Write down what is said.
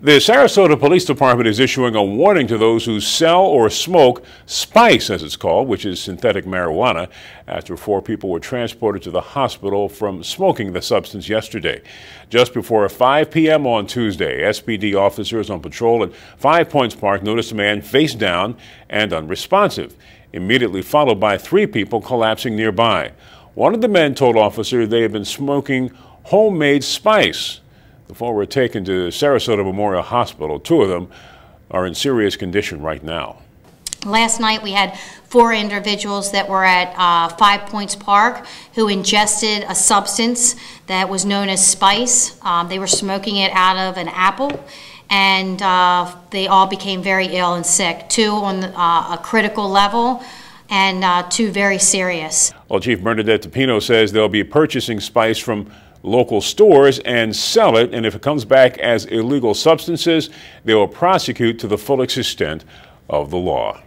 The Sarasota Police Department is issuing a warning to those who sell or smoke spice, as it's called, which is synthetic marijuana, after 4 people were transported to the hospital from smoking the substance yesterday. Just before 5 p.m. on Tuesday, SPD officers on patrol at Five Points Park noticed a man face down and unresponsive, immediately followed by 3 people collapsing nearby. One of the men told officers they had been smoking homemade spice. The 4 were taken to Sarasota Memorial Hospital. 2 of them are in serious condition right now. Last night we had 4 individuals that were at Five Points Park who ingested a substance that was known as spice. They were smoking it out of an apple, and they all became very ill and sick. 2 on a critical level and 2 very serious. Well, Chief Bernadette DePino says they'll be purchasing spice from local stores and sell it, and if it comes back as illegal substances, they will prosecute to the full extent of the law.